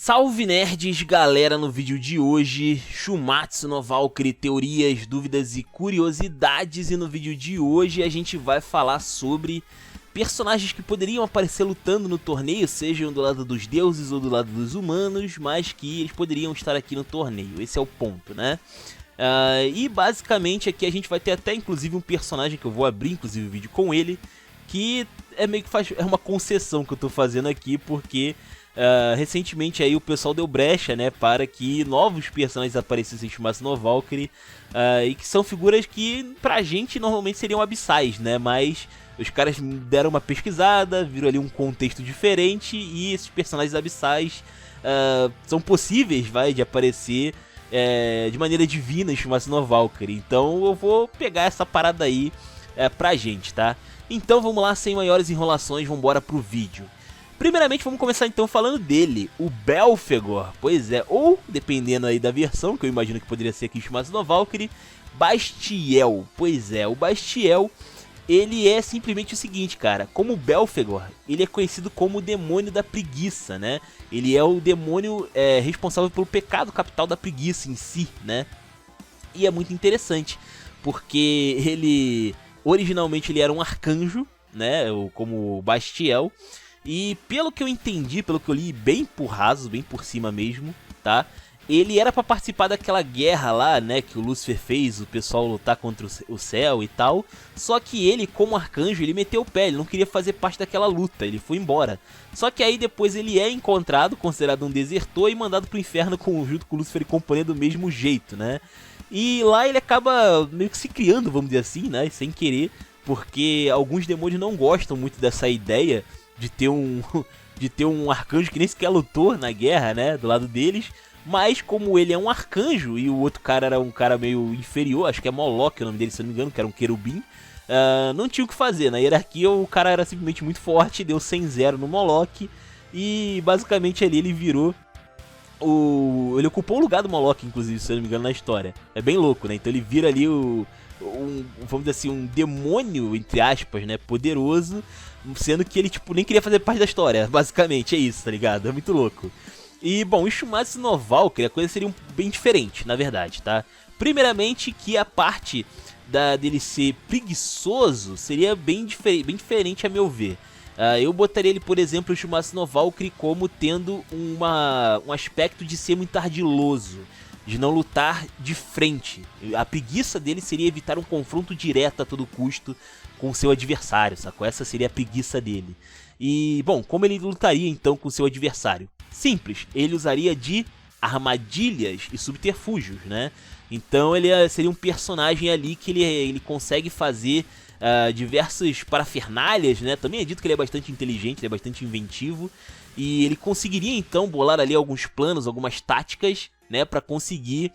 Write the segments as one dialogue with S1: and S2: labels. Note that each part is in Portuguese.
S1: Salve nerds, galera, no vídeo de hoje, Shumatsu no Valkyrie, teorias, dúvidas e curiosidades. E no vídeo de hoje a gente vai falar sobre personagens que poderiam aparecer lutando no torneio, sejam do lado dos deuses ou do lado dos humanos, mas que eles poderiam estar aqui no torneio, esse é o ponto, né? E basicamente aqui a gente vai ter até inclusive um personagem que eu vou abrir inclusive o vídeo com ele, que é meio que é uma concessão que eu tô fazendo aqui, porque recentemente aí o pessoal deu brecha, né, para que novos personagens aparecessem em Shumatsu no Valkyrie, e que são figuras que pra gente normalmente seriam abissais, né, mas os caras deram uma pesquisada, viram ali um contexto diferente e esses personagens abissais são possíveis, de aparecer de maneira divina em Shumatsu no Valkyrie. Então eu vou pegar essa parada aí pra gente, tá? Então vamos lá, sem maiores enrolações, vamos embora pro vídeo. Primeiramente vamos começar então falando dele, o Belphegor, pois é, ou dependendo aí da versão, que eu imagino que poderia ser aqui em Shumatsu no Valkyrie, Bastiel. Pois é, o Bastiel, ele é simplesmente o seguinte, cara, como o Belphegor, ele é conhecido como o demônio da preguiça, né? Ele é o demônio responsável pelo pecado capital da preguiça em si, né? E é muito interessante, porque ele, originalmente ele era um arcanjo, né, como o Bastiel. E pelo que eu entendi, pelo que eu li bem por raso, bem por cima mesmo, tá? Ele era pra participar daquela guerra lá, né, que o Lúcifer fez, o pessoal lutar contra o céu e tal. Só que ele, como arcanjo, ele meteu o pé, ele não queria fazer parte daquela luta, ele foi embora. Só que aí depois ele é encontrado, considerado um desertor e mandado pro inferno junto com o Lúcifer e companhia do mesmo jeito, né? E lá ele acaba meio que se criando, vamos dizer assim, né, sem querer, porque alguns demônios não gostam muito dessa ideia de ter um arcanjo que nem sequer lutou na guerra, né, do lado deles. Mas como ele é um arcanjo e o outro cara era um cara meio inferior, acho que é Moloch o nome dele, se eu não me engano, que era um querubim, não tinha o que fazer. Na hierarquia o cara era simplesmente muito forte, deu 100-0 no Moloch e basicamente ali ele virou ele ocupou o lugar do Moloch, inclusive, se eu não me engano, na história. É bem louco, né? Então ele vira ali vamos dizer assim, um demônio, entre aspas, né, poderoso, sendo que ele, tipo, nem queria fazer parte da história, basicamente, é isso, tá ligado? É muito louco. E, bom, em Shumatsu no Valkyrie a coisa seria bem diferente, na verdade, tá? Primeiramente que a parte dele ser preguiçoso seria bem diferente a meu ver. Eu botaria ele, por exemplo, o Shumatsu no Valkyrie como tendo um aspecto de ser muito ardiloso, de não lutar de frente. A preguiça dele seria evitar um confronto direto a todo custo com o seu adversário, sacou? Essa seria a preguiça dele. E, bom, como ele lutaria então com o seu adversário? Simples, ele usaria de armadilhas e subterfúgios, né? Então ele seria um personagem ali que ele consegue fazer diversas parafernálias, né? Também é dito que ele é bastante inteligente, ele é bastante inventivo. E ele conseguiria então bolar ali alguns planos, algumas táticas, né, pra conseguir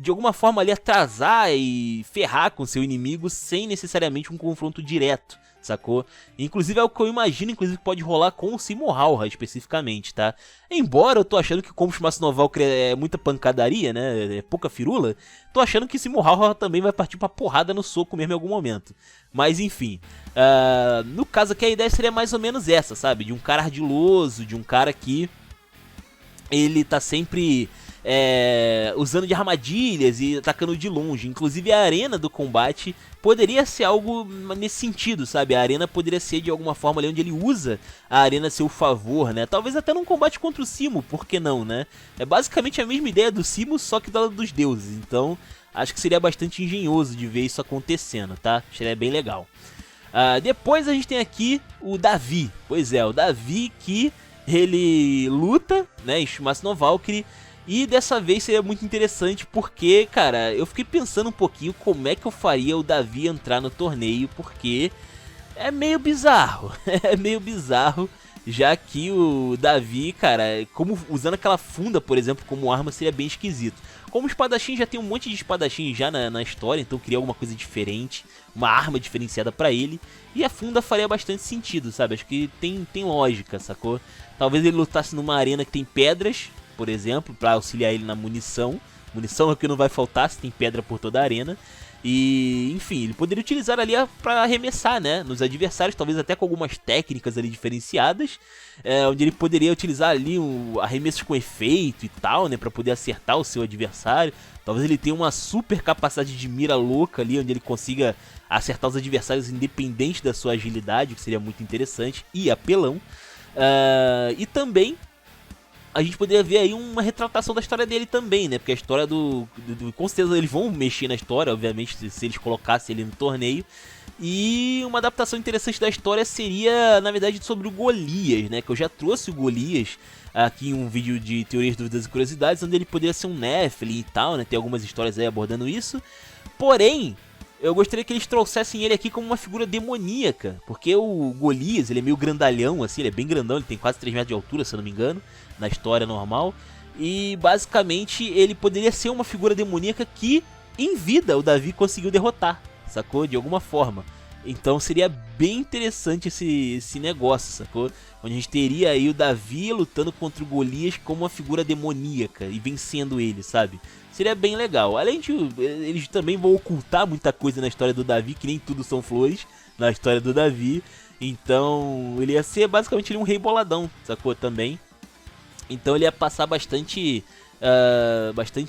S1: de alguma forma ali atrasar e ferrar com seu inimigo sem necessariamente um confronto direto, sacou? Inclusive é o que eu imagino, inclusive, que pode rolar com o Simo Hauha especificamente, tá? Embora eu tô achando que como Shumatsu no Valkyrie é muita pancadaria, né, é pouca firula, tô achando que Simo Hauha também vai partir pra porrada no soco mesmo em algum momento. Mas enfim, no caso aqui a ideia seria mais ou menos essa, sabe? De um cara ardiloso, de um cara que ele tá sempre usando de armadilhas e atacando de longe. Inclusive a arena do combate poderia ser algo nesse sentido, sabe? A arena poderia ser de alguma forma ali onde ele usa a arena a seu favor, né? Talvez até num combate contra o Simo, por que não, né? É basicamente a mesma ideia do Simo, só que do lado dos deuses. Então acho que seria bastante engenhoso de ver isso acontecendo, tá? Seria bem legal. Depois a gente tem aqui o Davi. Pois é, o Davi que ele luta, né, em Shumatsu no Valkyrie. E dessa vez seria muito interessante porque, cara, eu fiquei pensando um pouquinho como é que eu faria o Davi entrar no torneio, porque é meio bizarro, é meio bizarro, já que o Davi, cara, como usando aquela funda, por exemplo, como arma seria bem esquisito. Como espadachim já tem um monte de espadachim já na história, então queria alguma coisa diferente, uma arma diferenciada pra ele, e a funda faria bastante sentido, sabe? Acho que tem lógica, sacou? Talvez ele lutasse numa arena que tem pedras, por exemplo, para auxiliar ele na munição. Munição é o que não vai faltar se tem pedra por toda a arena. E, enfim, ele poderia utilizar ali pra arremessar, né, nos adversários, talvez até com algumas técnicas ali diferenciadas, onde ele poderia utilizar ali arremessos com efeito e tal, né, pra poder acertar o seu adversário. Talvez ele tenha uma super capacidade de mira louca ali, onde ele consiga acertar os adversários independente da sua agilidade, o que seria muito interessante e apelão. E também a gente poderia ver aí uma retratação da história dele também, né? Porque a história com certeza eles vão mexer na história, obviamente, se eles colocassem ele no torneio. E uma adaptação interessante da história seria, na verdade, sobre o Golias, né? Que eu já trouxe o Golias aqui em um vídeo de teorias, dúvidas e curiosidades, onde ele poderia ser um Nephilim e tal, né? Tem algumas histórias aí abordando isso. Porém, eu gostaria que eles trouxessem ele aqui como uma figura demoníaca, porque o Golias, ele é meio grandalhão, assim, ele é bem grandão, ele tem quase 3 metros de altura, se eu não me engano, na história normal. E basicamente ele poderia ser uma figura demoníaca que, em vida, o Davi conseguiu derrotar, sacou? De alguma forma. Então seria bem interessante esse negócio, sacou? Onde a gente teria aí o Davi lutando contra o Golias como uma figura demoníaca e vencendo ele, sabe? Seria bem legal. Além de eles também vão ocultar muita coisa na história do Davi, que nem tudo são flores na história do Davi. Então ele ia ser basicamente um rei boladão, sacou? Também. Então ele ia passar bastante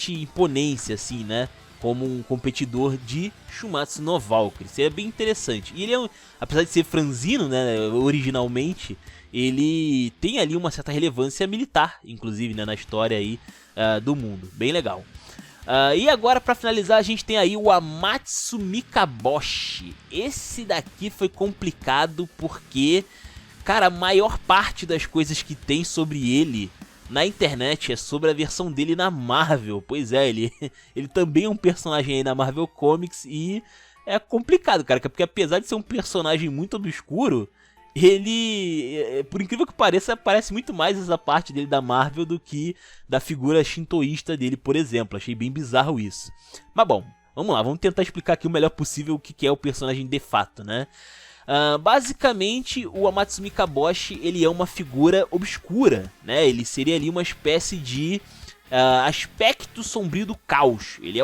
S1: imponência, assim, né? Como um competidor de Shumatsu no Valkyrie. Seria bem interessante. E ele apesar de ser franzino, né, originalmente, ele tem ali uma certa relevância militar, inclusive, né, na história aí do mundo. Bem legal. E agora, pra finalizar, a gente tem aí o Amatsu Mikaboshi. Esse daqui foi complicado porque, cara, a maior parte das coisas que tem sobre ele na internet é sobre a versão dele na Marvel. Pois é, ele também é um personagem aí na Marvel Comics e é complicado, cara, porque apesar de ser um personagem muito obscuro, ele, por incrível que pareça, parece muito mais essa parte dele da Marvel do que da figura shintoísta dele, por exemplo. Achei bem bizarro isso. Mas bom, vamos lá, vamos tentar explicar aqui o melhor possível o que é o personagem de fato, né? Basicamente, o Amatsu Mikaboshi, ele é uma figura obscura, né? Ele seria ali uma espécie de aspecto sombrio do caos. Ele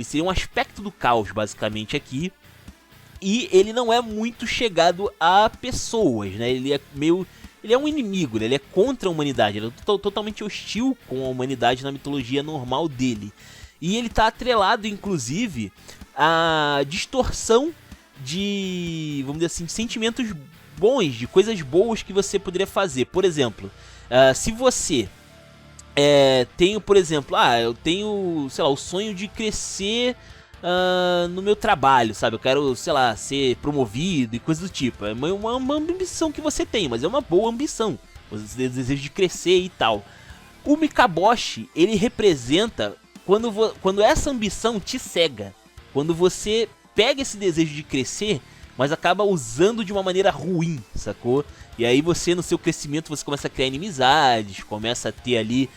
S1: seria um aspecto do caos, basicamente, aqui. E ele não é muito chegado a pessoas, né? Ele é um inimigo, né? Ele é contra a humanidade. Ele é totalmente hostil com a humanidade na mitologia normal dele. E ele tá atrelado, inclusive, à distorção de, vamos dizer assim, sentimentos bons, de coisas boas que você poderia fazer. Por exemplo, se você tem, por exemplo, eu tenho, sei lá, o sonho de crescer no meu trabalho, sabe? Eu quero, sei lá, ser promovido e coisa do tipo. É uma ambição que você tem, mas é uma boa ambição. Você deseja de crescer e tal. O Mikaboshi, ele representa quando essa ambição te cega. Quando você pega esse desejo de crescer, mas acaba usando de uma maneira ruim, sacou? E aí você, no seu crescimento, você começa a criar inimizades, começa a ter ali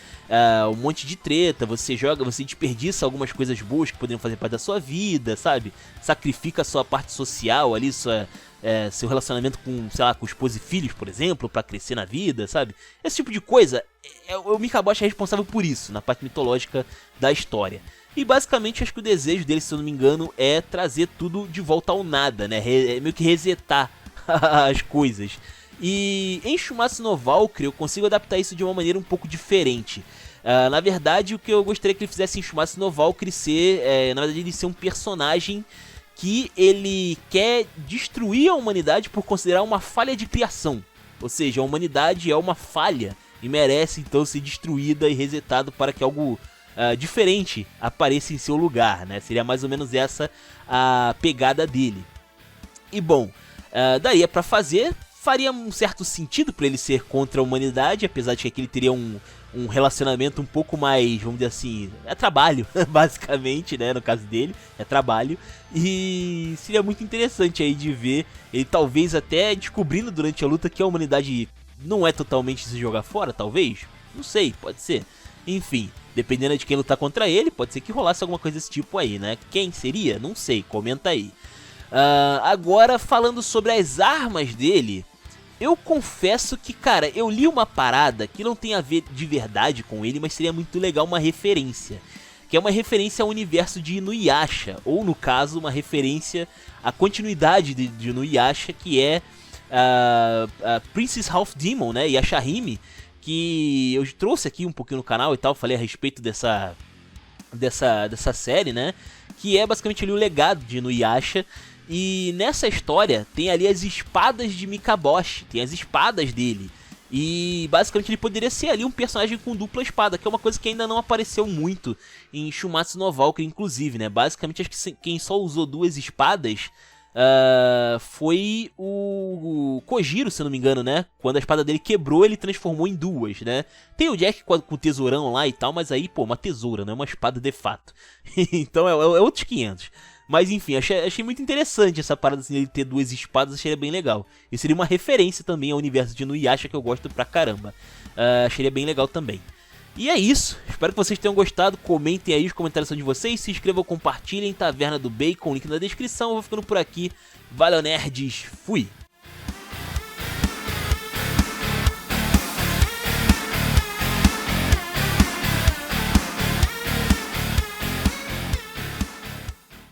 S1: um monte de treta, você desperdiça algumas coisas boas que poderiam fazer parte da sua vida, sabe? Sacrifica a sua parte social ali, seu relacionamento com, sei lá, com esposa e filhos, por exemplo, pra crescer na vida, sabe? Esse tipo de coisa, o Mikaboshi é responsável por isso, na parte mitológica da história. E basicamente acho que o desejo dele, se eu não me engano, é trazer tudo de volta ao nada, né? É meio que resetar as coisas. E em Shumatsu no Valkyrie eu consigo adaptar isso de uma maneira um pouco diferente. Na verdade, o que eu gostaria que ele fizesse em Shumatsu no Valkyrie na verdade, ele ser um personagem que ele quer destruir a humanidade por considerar uma falha de criação. Ou seja, a humanidade é uma falha e merece então ser destruída e resetada para que algo diferente apareça em seu lugar, né? Seria mais ou menos essa a pegada dele. E bom, daí pra fazer, faria um certo sentido para ele ser contra a humanidade, apesar de que aqui ele teria um relacionamento um pouco mais, vamos dizer assim, é trabalho, basicamente, né? No caso dele, é trabalho. E seria muito interessante aí de ver ele talvez até descobrindo durante a luta que a humanidade não é totalmente se jogar fora, talvez? Não sei, pode ser. Enfim, dependendo de quem lutar contra ele, pode ser que rolasse alguma coisa desse tipo aí, né? Quem seria? Não sei, comenta aí. Agora, falando sobre as armas dele, eu confesso que, cara, eu li uma parada que não tem a ver de verdade com ele, mas seria muito legal uma referência. que é uma referência ao universo de Inuyasha, ou no caso, uma referência à continuidade de Inuyasha, que é a Princess Half Demon, né, Yashahime, que eu trouxe aqui um pouquinho no canal e tal, falei a respeito dessa série, né, que é basicamente ali o legado de Inuyasha. E nessa história tem ali as espadas de Mikaboshi, tem as espadas dele. E basicamente ele poderia ser ali um personagem com dupla espada, que é uma coisa que ainda não apareceu muito em Shumatsu no Valkyrie, inclusive, né? Basicamente acho que quem só usou duas espadas foi o Kojiro, se eu não me engano, né? Quando a espada dele quebrou, ele transformou em duas, né? Tem o Jack com o tesourão lá e tal, mas aí, pô, uma tesoura, não é uma espada de fato. Então é outros 500. Mas enfim, achei muito interessante essa parada assim, de ter duas espadas, achei bem legal. E seria uma referência também ao universo de Inuyasha, que eu gosto pra caramba. Achei bem legal também. E é isso, espero que vocês tenham gostado, comentem aí os comentários de vocês, se inscrevam, compartilhem, Taverna do Bacon, link na descrição, eu vou ficando por aqui. Valeu, nerds, fui!